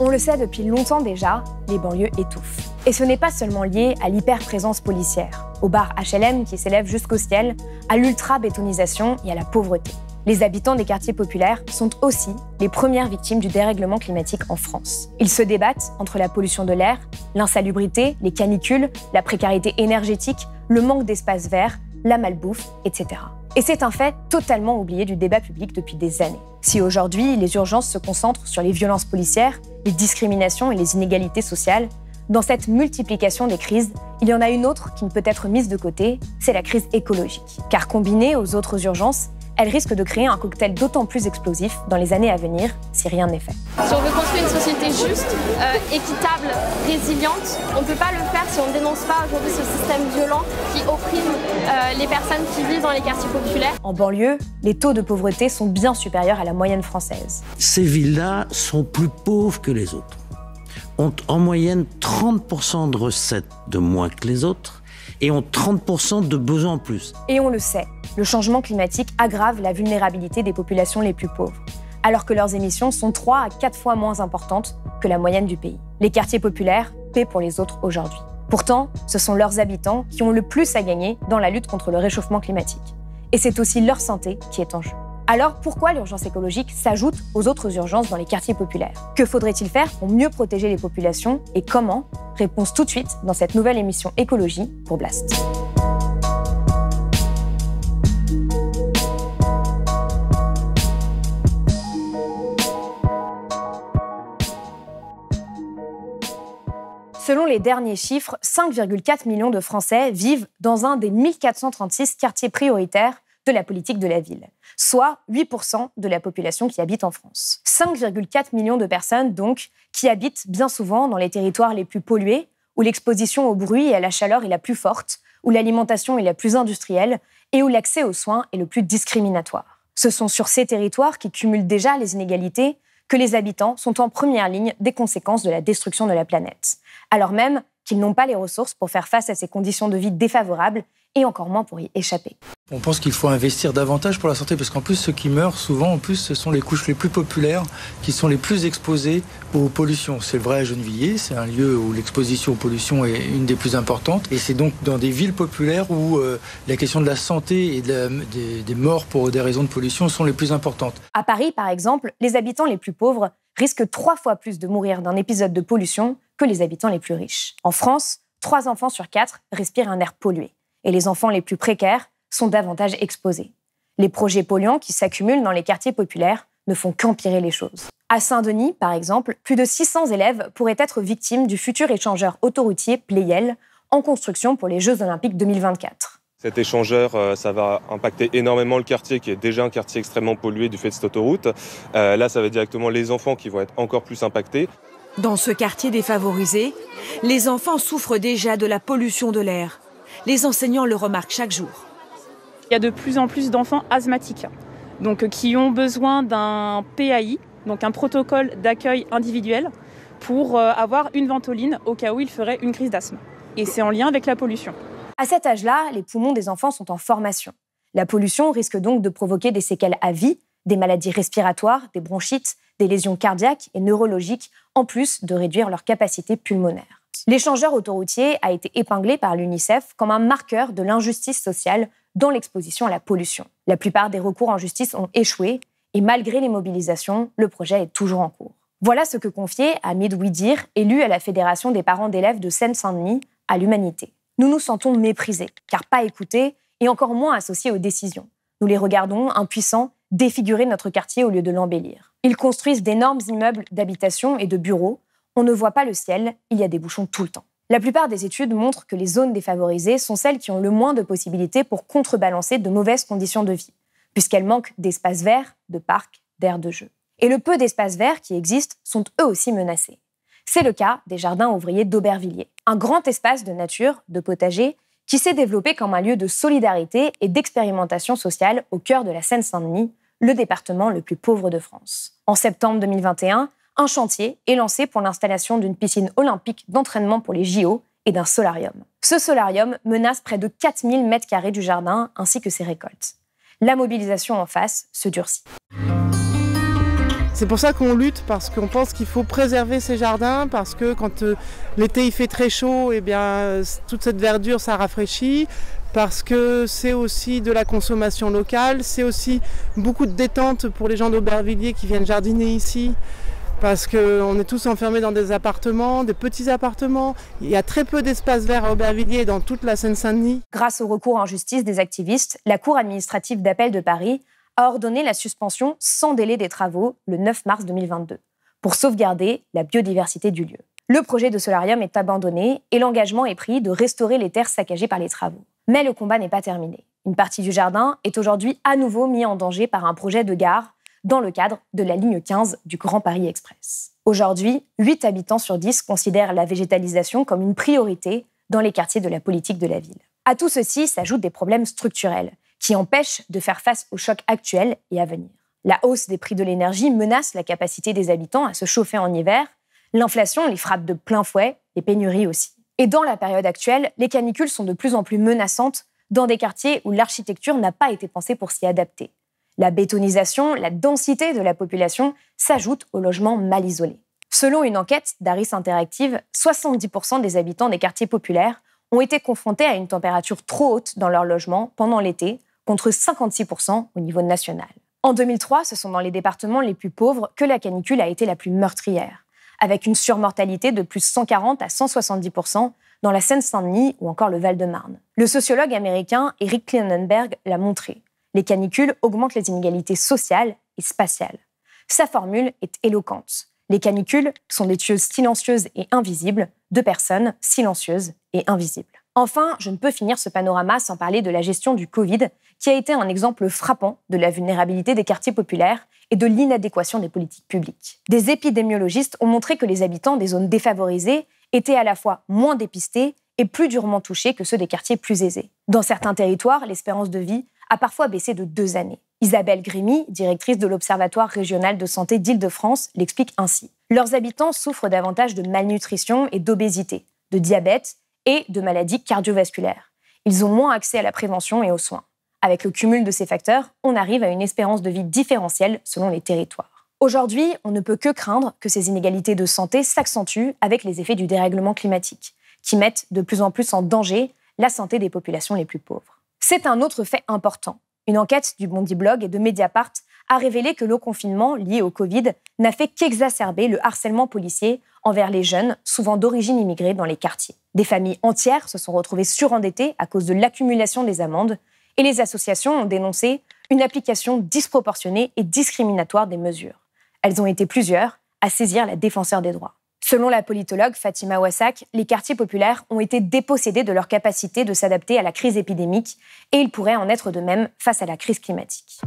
On le sait depuis longtemps déjà, les banlieues étouffent. Et ce n'est pas seulement lié à l'hyper-présence policière, aux barres HLM qui s'élèvent jusqu'au ciel, à l'ultra-bétonisation et à la pauvreté. Les habitants des quartiers populaires sont aussi les premières victimes du dérèglement climatique en France. Ils se débattent entre la pollution de l'air, l'insalubrité, les canicules, la précarité énergétique, le manque d'espaces verts, la malbouffe, etc. Et c'est un fait totalement oublié du débat public depuis des années. Si aujourd'hui, les urgences se concentrent sur les violences policières, les discriminations et les inégalités sociales, dans cette multiplication des crises, il y en a une autre qui ne peut être mise de côté, c'est la crise écologique. Car combinée aux autres urgences, elle risque de créer un cocktail d'autant plus explosif dans les années à venir si rien n'est fait. Si on veut construire une société juste, équitable, résiliente, on ne peut pas le faire si on ne dénonce pas aujourd'hui ce système violent qui opprime les personnes qui vivent dans les quartiers populaires. En banlieue, les taux de pauvreté sont bien supérieurs à la moyenne française. Ces villes-là sont plus pauvres que les autres, ont en moyenne 30% de recettes de moins que les autres et ont 30% de besoins en plus. Et on le sait, le changement climatique aggrave la vulnérabilité des populations les plus pauvres, alors que leurs émissions sont 3 à 4 fois moins importantes que la moyenne du pays. Les quartiers populaires paient pour les autres aujourd'hui. Pourtant, ce sont leurs habitants qui ont le plus à gagner dans la lutte contre le réchauffement climatique. Et c'est aussi leur santé qui est en jeu. Alors pourquoi l'urgence écologique s'ajoute aux autres urgences dans les quartiers populaires? Que faudrait-il faire pour mieux protéger les populations et comment? Réponse tout de suite dans cette nouvelle émission Écologie pour Blast. Selon les derniers chiffres, 5,4 millions de Français vivent dans un des 1436 quartiers prioritaires de la politique de la ville, soit 8% de la population qui habite en France. 5,4 millions de personnes, donc, qui habitent bien souvent dans les territoires les plus pollués, où l'exposition au bruit et à la chaleur est la plus forte, où l'alimentation est la plus industrielle et où l'accès aux soins est le plus discriminatoire. Ce sont sur ces territoires qui cumulent déjà les inégalités que les habitants sont en première ligne des conséquences de la destruction de la planète, alors même qu'ils n'ont pas les ressources pour faire face à ces conditions de vie défavorables et encore moins pour y échapper. On pense qu'il faut investir davantage pour la santé parce qu'en plus, ceux qui meurent souvent, ce sont les couches les plus populaires qui sont les plus exposées aux pollutions. C'est vrai à Gennevilliers, c'est un lieu où l'exposition aux pollutions est une des plus importantes. Et c'est donc dans des villes populaires où la question de la santé et des morts pour des raisons de pollution sont les plus importantes. À Paris, par exemple, les habitants les plus pauvres risquent 3 fois plus de mourir d'un épisode de pollution que les habitants les plus riches. En France, 3 enfants sur 4 respirent un air pollué. Et les enfants les plus précaires sont davantage exposés. Les projets polluants qui s'accumulent dans les quartiers populaires ne font qu'empirer les choses. À Saint-Denis, par exemple, plus de 600 élèves pourraient être victimes du futur échangeur autoroutier Pleyel, en construction pour les Jeux Olympiques 2024. Cet échangeur, ça va impacter énormément le quartier, qui est déjà un quartier extrêmement pollué du fait de cette autoroute. Là, ça va être directement les enfants qui vont être encore plus impactés. Dans ce quartier défavorisé, les enfants souffrent déjà de la pollution de l'air. Les enseignants le remarquent chaque jour. Il y a de plus en plus d'enfants asthmatiques, donc qui ont besoin d'un PAI, donc un protocole d'accueil individuel, pour avoir une ventoline au cas où ils feraient une crise d'asthme. Et c'est en lien avec la pollution. À cet âge-là, les poumons des enfants sont en formation. La pollution risque donc de provoquer des séquelles à vie, des maladies respiratoires, des bronchites, des lésions cardiaques et neurologiques, en plus de réduire leur capacité pulmonaire. L'échangeur autoroutier a été épinglé par l'UNICEF comme un marqueur de l'injustice sociale dans l'exposition à la pollution. La plupart des recours en justice ont échoué et malgré les mobilisations, le projet est toujours en cours. Voilà ce que confiait Hamid Ouidir, élu à la Fédération des parents d'élèves de Seine-Saint-Denis, à l'Humanité. Nous nous sentons méprisés, car pas écoutés et encore moins associés aux décisions. Nous les regardons, impuissants, défigurer notre quartier au lieu de l'embellir. Ils construisent d'énormes immeubles d'habitation et de bureaux. On ne voit pas le ciel, il y a des bouchons tout le temps. La plupart des études montrent que les zones défavorisées sont celles qui ont le moins de possibilités pour contrebalancer de mauvaises conditions de vie, puisqu'elles manquent d'espaces verts, de parcs, d'aires de jeu. Et le peu d'espaces verts qui existent sont eux aussi menacés. C'est le cas des jardins ouvriers d'Aubervilliers, un grand espace de nature, de potager, qui s'est développé comme un lieu de solidarité et d'expérimentation sociale au cœur de la Seine-Saint-Denis, le département le plus pauvre de France. En septembre 2021, un chantier est lancé pour l'installation d'une piscine olympique d'entraînement pour les JO et d'un solarium. Ce solarium menace près de 4000 m² du jardin ainsi que ses récoltes. La mobilisation en face se durcit. C'est pour ça qu'on lutte, parce qu'on pense qu'il faut préserver ces jardins, parce que quand l'été il fait très chaud, eh bien, toute cette verdure ça rafraîchit, parce que c'est aussi de la consommation locale, c'est aussi beaucoup de détente pour les gens d'Aubervilliers qui viennent jardiner ici, parce qu'on est tous enfermés dans des appartements, des petits appartements. Il y a très peu d'espace vert à Aubervilliers et dans toute la Seine-Saint-Denis. Grâce au recours en justice des activistes, la Cour administrative d'appel de Paris a ordonné la suspension sans délai des travaux le 9 mars 2022 pour sauvegarder la biodiversité du lieu. Le projet de solarium est abandonné et l'engagement est pris de restaurer les terres saccagées par les travaux. Mais le combat n'est pas terminé. Une partie du jardin est aujourd'hui à nouveau mise en danger par un projet de gare dans le cadre de la ligne 15 du Grand Paris Express. Aujourd'hui, 8 habitants sur 10 considèrent la végétalisation comme une priorité dans les quartiers de la politique de la ville. À tout ceci s'ajoutent des problèmes structurels qui empêchent de faire face aux chocs actuels et à venir. La hausse des prix de l'énergie menace la capacité des habitants à se chauffer en hiver. L'inflation les frappe de plein fouet, les pénuries aussi. Et dans la période actuelle, les canicules sont de plus en plus menaçantes dans des quartiers où l'architecture n'a pas été pensée pour s'y adapter. La bétonisation, la densité de la population s'ajoutent aux logements mal isolés. Selon une enquête d'Aris Interactive, 70% des habitants des quartiers populaires ont été confrontés à une température trop haute dans leur logement pendant l'été, contre 56% au niveau national. En 2003, ce sont dans les départements les plus pauvres que la canicule a été la plus meurtrière, avec une surmortalité de plus 140 à 170% dans la Seine-Saint-Denis ou encore le Val-de-Marne. Le sociologue américain Eric Klinenberg l'a montré. Les canicules augmentent les inégalités sociales et spatiales. Sa formule est éloquente. Les canicules sont des tueuses silencieuses et invisibles de personnes silencieuses et invisibles. Enfin, je ne peux finir ce panorama sans parler de la gestion du Covid, qui a été un exemple frappant de la vulnérabilité des quartiers populaires et de l'inadéquation des politiques publiques. Des épidémiologistes ont montré que les habitants des zones défavorisées étaient à la fois moins dépistés et plus durement touchés que ceux des quartiers plus aisés. Dans certains territoires, l'espérance de vie a parfois baissé de 2 années. Isabelle Grémy, directrice de l'Observatoire régional de santé d'Île-de-France, l'explique ainsi. Leurs habitants souffrent davantage de malnutrition et d'obésité, de diabète et de maladies cardiovasculaires. Ils ont moins accès à la prévention et aux soins. Avec le cumul de ces facteurs, on arrive à une espérance de vie différentielle selon les territoires. Aujourd'hui, on ne peut que craindre que ces inégalités de santé s'accentuent avec les effets du dérèglement climatique, qui mettent de plus en plus en danger la santé des populations les plus pauvres. C'est un autre fait important. Une enquête du Bondi Blog et de Mediapart a révélé que le confinement lié au Covid n'a fait qu'exacerber le harcèlement policier envers les jeunes, souvent d'origine immigrée, dans les quartiers. Des familles entières se sont retrouvées surendettées à cause de l'accumulation des amendes et les associations ont dénoncé une application disproportionnée et discriminatoire des mesures. Elles ont été plusieurs à saisir la défenseure des droits. Selon la politologue Fatima Wassak, les quartiers populaires ont été dépossédés de leur capacité de s'adapter à la crise épidémique et ils pourraient en être de même face à la crise climatique.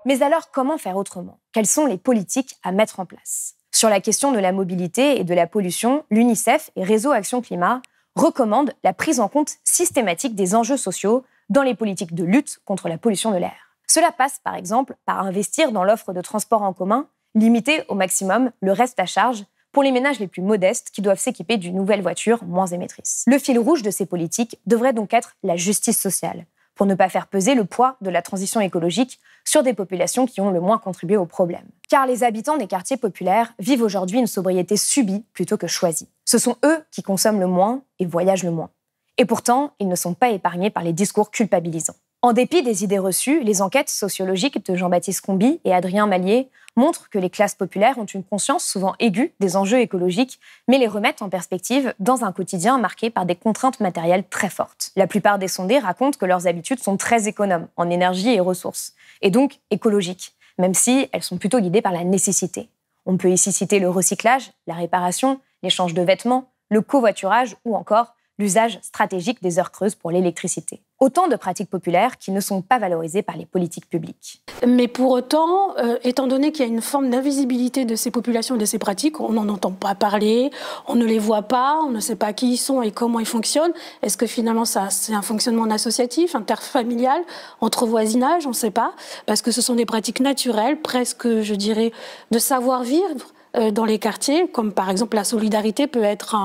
Mais alors, comment faire autrement ? Quelles sont les politiques à mettre en place ? Sur la question de la mobilité et de la pollution, l'UNICEF et Réseau Action Climat recommandent la prise en compte systématique des enjeux sociaux dans les politiques de lutte contre la pollution de l'air. Cela passe, par exemple, par investir dans l'offre de transport en commun, limiter au maximum le reste à charge pour les ménages les plus modestes qui doivent s'équiper d'une nouvelle voiture moins émettrice. Le fil rouge de ces politiques devrait donc être la justice sociale, pour ne pas faire peser le poids de la transition écologique sur des populations qui ont le moins contribué au problème. Car les habitants des quartiers populaires vivent aujourd'hui une sobriété subie plutôt que choisie. Ce sont eux qui consomment le moins et voyagent le moins. Et pourtant, ils ne sont pas épargnés par les discours culpabilisants. En dépit des idées reçues, les enquêtes sociologiques de Jean-Baptiste Comby et Adrien Mallier montrent que les classes populaires ont une conscience souvent aiguë des enjeux écologiques, mais les remettent en perspective dans un quotidien marqué par des contraintes matérielles très fortes. La plupart des sondés racontent que leurs habitudes sont très économes en énergie et ressources, et donc écologiques, même si elles sont plutôt guidées par la nécessité. On peut ici citer le recyclage, la réparation, l'échange de vêtements, le covoiturage ou encore l'usage stratégique des heures creuses pour l'électricité. Autant de pratiques populaires qui ne sont pas valorisées par les politiques publiques. Mais pour autant, étant donné qu'il y a une forme d'invisibilité de ces populations et de ces pratiques, on n'en entend pas parler, on ne les voit pas, on ne sait pas qui ils sont et comment ils fonctionnent. Est-ce que finalement c'est un fonctionnement associatif, interfamilial, entre voisinage, on ne sait pas, parce que ce sont des pratiques naturelles, presque, je dirais, de savoir-vivre, dans les quartiers, comme par exemple la solidarité peut être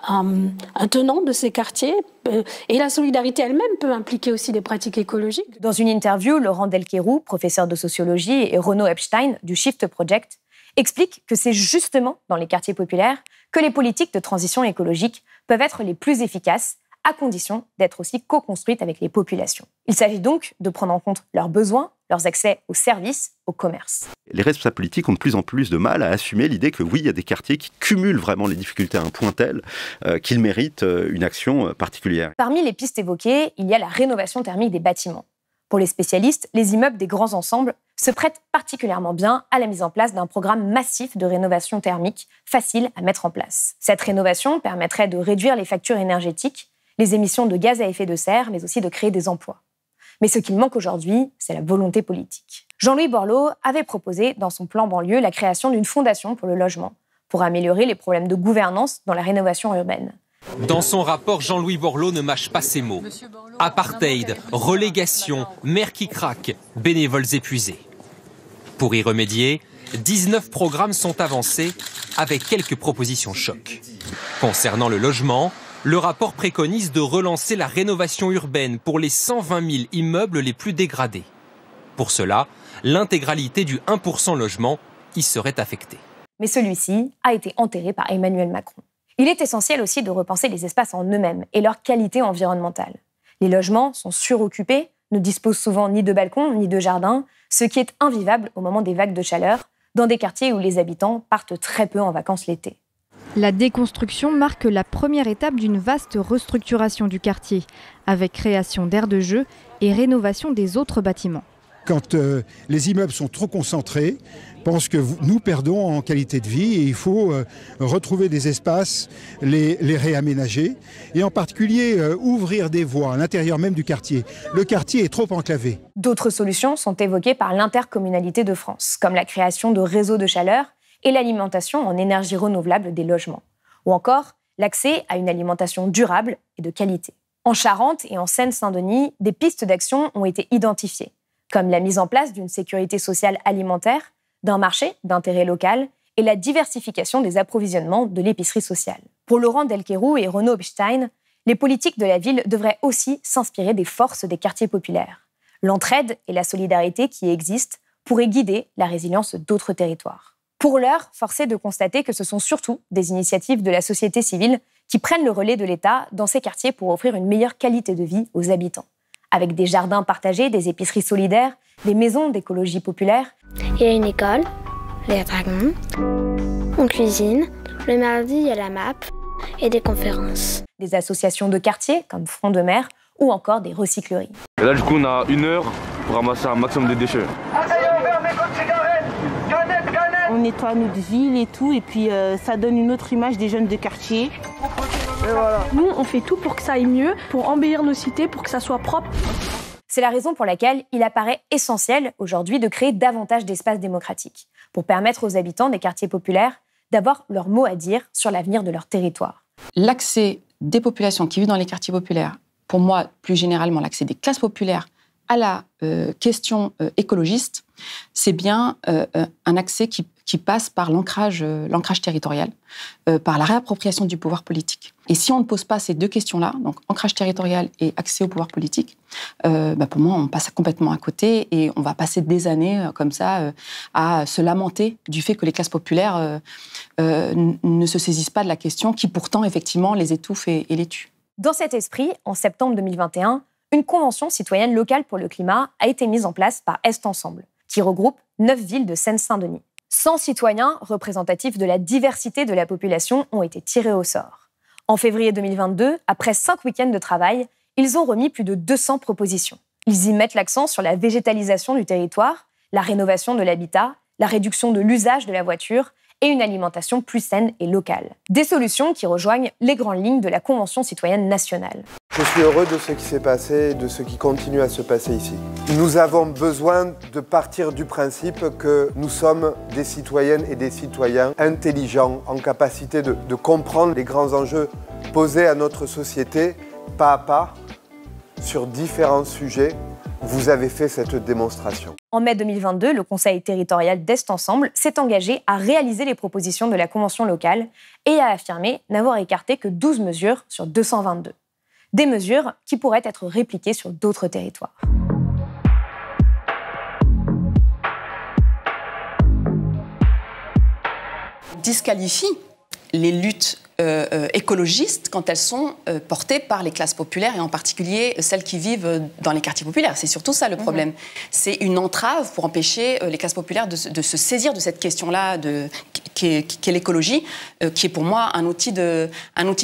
un tenant de ces quartiers. Et la solidarité elle-même peut impliquer aussi des pratiques écologiques. Dans une interview, Laurent Delquerou, professeur de sociologie, et Renaud Epstein du Shift Project expliquent que c'est justement dans les quartiers populaires que les politiques de transition écologique peuvent être les plus efficaces, à condition d'être aussi co-construites avec les populations. Il s'agit donc de prendre en compte leurs besoins, leurs accès aux services, au commerce. Les responsables politiques ont de plus en plus de mal à assumer l'idée que oui, il y a des quartiers qui cumulent vraiment les difficultés à un point tel qu'ils méritent une action particulière. Parmi les pistes évoquées, il y a la rénovation thermique des bâtiments. Pour les spécialistes, les immeubles des grands ensembles se prêtent particulièrement bien à la mise en place d'un programme massif de rénovation thermique facile à mettre en place. Cette rénovation permettrait de réduire les factures énergétiques, les émissions de gaz à effet de serre, mais aussi de créer des emplois. Mais ce qu'il manque aujourd'hui, c'est la volonté politique. Jean-Louis Borloo avait proposé dans son plan banlieue la création d'une fondation pour le logement, pour améliorer les problèmes de gouvernance dans la rénovation urbaine. Dans son rapport, Jean-Louis Borloo ne mâche pas ses mots. Apartheid, relégation, maire qui craque, bénévoles épuisés. Pour y remédier, 19 programmes sont avancés avec quelques propositions choc. Concernant le logement, le rapport préconise de relancer la rénovation urbaine pour les 120 000 immeubles les plus dégradés. Pour cela, l'intégralité du 1% logement y serait affectée. Mais celui-ci a été enterré par Emmanuel Macron. Il est essentiel aussi de repenser les espaces en eux-mêmes et leur qualité environnementale. Les logements sont suroccupés, ne disposent souvent ni de balcons ni de jardins, ce qui est invivable au moment des vagues de chaleur, dans des quartiers où les habitants partent très peu en vacances l'été. La déconstruction marque la première étape d'une vaste restructuration du quartier, avec création d'aires de jeu et rénovation des autres bâtiments. Quand les immeubles sont trop concentrés, je pense que nous perdons en qualité de vie et il faut retrouver des espaces, les réaménager et en particulier ouvrir des voies à l'intérieur même du quartier. Le quartier est trop enclavé. D'autres solutions sont évoquées par l'Intercommunalité de France, comme la création de réseaux de chaleur et l'alimentation en énergie renouvelable des logements, ou encore l'accès à une alimentation durable et de qualité. En Charente et en Seine-Saint-Denis, des pistes d'action ont été identifiées, comme la mise en place d'une sécurité sociale alimentaire, d'un marché d'intérêt local et la diversification des approvisionnements de l'épicerie sociale. Pour Laurent Delquerou et Renaud Epstein, les politiques de la ville devraient aussi s'inspirer des forces des quartiers populaires. L'entraide et la solidarité qui existent pourraient guider la résilience d'autres territoires. Pour l'heure, force est de constater que ce sont surtout des initiatives de la société civile qui prennent le relais de l'État dans ces quartiers pour offrir une meilleure qualité de vie aux habitants. Avec des jardins partagés, des épiceries solidaires, des maisons d'écologie populaire. Il y a une école, les dragons, on cuisine, le mardi il y a la MAP et des conférences. Des associations de quartier comme Front de Mer ou encore des recycleries. Et là du coup on a 1 heure pour ramasser un maximum de déchets. On nettoie notre ville et tout, et puis ça donne une autre image des jeunes de quartier. Et voilà. Nous, on fait tout pour que ça aille mieux, pour embellir nos cités, pour que ça soit propre. C'est la raison pour laquelle il apparaît essentiel aujourd'hui de créer davantage d'espaces démocratiques, pour permettre aux habitants des quartiers populaires d'avoir leur mot à dire sur l'avenir de leur territoire. L'accès des populations qui vivent dans les quartiers populaires, pour moi, plus généralement, l'accès des classes populaires à la question écologiste, c'est bien un accès qui passe par l'ancrage territorial, par la réappropriation du pouvoir politique. Et si on ne pose pas ces deux questions-là, donc ancrage territorial et accès au pouvoir politique, pour moi, on passe complètement à côté et on va passer des années comme ça à se lamenter du fait que les classes populaires ne se saisissent pas de la question qui pourtant, effectivement, les étouffe et les tue. Dans cet esprit, en septembre 2021, une convention citoyenne locale pour le climat a été mise en place par Est Ensemble, qui regroupe 9 villes de Seine-Saint-Denis. 100 citoyens représentatifs de la diversité de la population ont été tirés au sort. En février 2022, après 5 week-ends de travail, ils ont remis plus de 200 propositions. Ils y mettent l'accent sur la végétalisation du territoire, la rénovation de l'habitat, la réduction de l'usage de la voiture et une alimentation plus saine et locale. Des solutions qui rejoignent les grandes lignes de la Convention citoyenne nationale. Je suis heureux de ce qui s'est passé et de ce qui continue à se passer ici. Nous avons besoin de partir du principe que nous sommes des citoyennes et des citoyens intelligents, en capacité de comprendre les grands enjeux posés à notre société, pas à pas, sur différents sujets. Vous avez fait cette démonstration. En mai 2022, le Conseil territorial d'Est Ensemble s'est engagé à réaliser les propositions de la Convention locale et a affirmé n'avoir écarté que 12 mesures sur 222. Des mesures qui pourraient être répliquées sur d'autres territoires. Disqualifie les luttes écologistes quand elles sont portées par les classes populaires et en particulier celles qui vivent dans les quartiers populaires. C'est surtout ça le problème. C'est une entrave pour empêcher les classes populaires de se saisir de cette question-là qui est l'écologie, qui est pour moi un outil de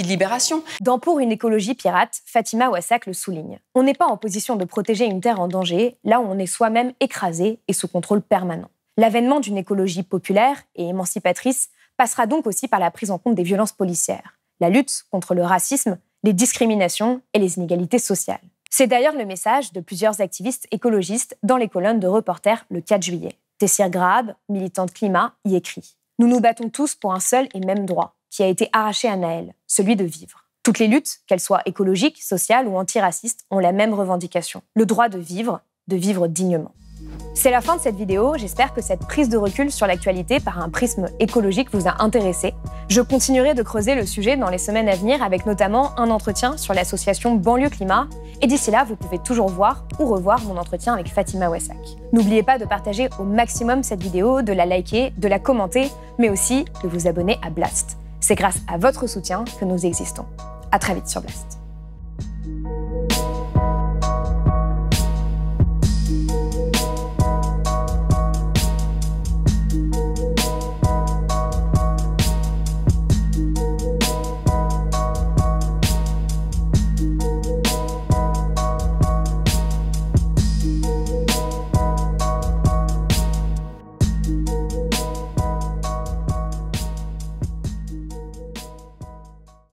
libération. Dans Pour une écologie pirate, Fatima Ouassak le souligne. On n'est pas en position de protéger une terre en danger, là où on est soi-même écrasé et sous contrôle permanent. L'avènement d'une écologie populaire et émancipatrice passera donc aussi par la prise en compte des violences policières, la lutte contre le racisme, les discriminations et les inégalités sociales. C'est d'ailleurs le message de plusieurs activistes écologistes dans les colonnes de Reporters le 4 juillet. Tessir Grahab, militante climat, y écrit « Nous nous battons tous pour un seul et même droit, qui a été arraché à Naël, celui de vivre. Toutes les luttes, qu'elles soient écologiques, sociales ou antiracistes, ont la même revendication, le droit de vivre dignement. » C'est la fin de cette vidéo, j'espère que cette prise de recul sur l'actualité par un prisme écologique vous a intéressé. Je continuerai de creuser le sujet dans les semaines à venir avec notamment un entretien sur l'association Banlieue Climat. Et d'ici là, vous pouvez toujours voir ou revoir mon entretien avec Fatima Ouassak. N'oubliez pas de partager au maximum cette vidéo, de la liker, de la commenter, mais aussi de vous abonner à Blast. C'est grâce à votre soutien que nous existons. À très vite sur Blast.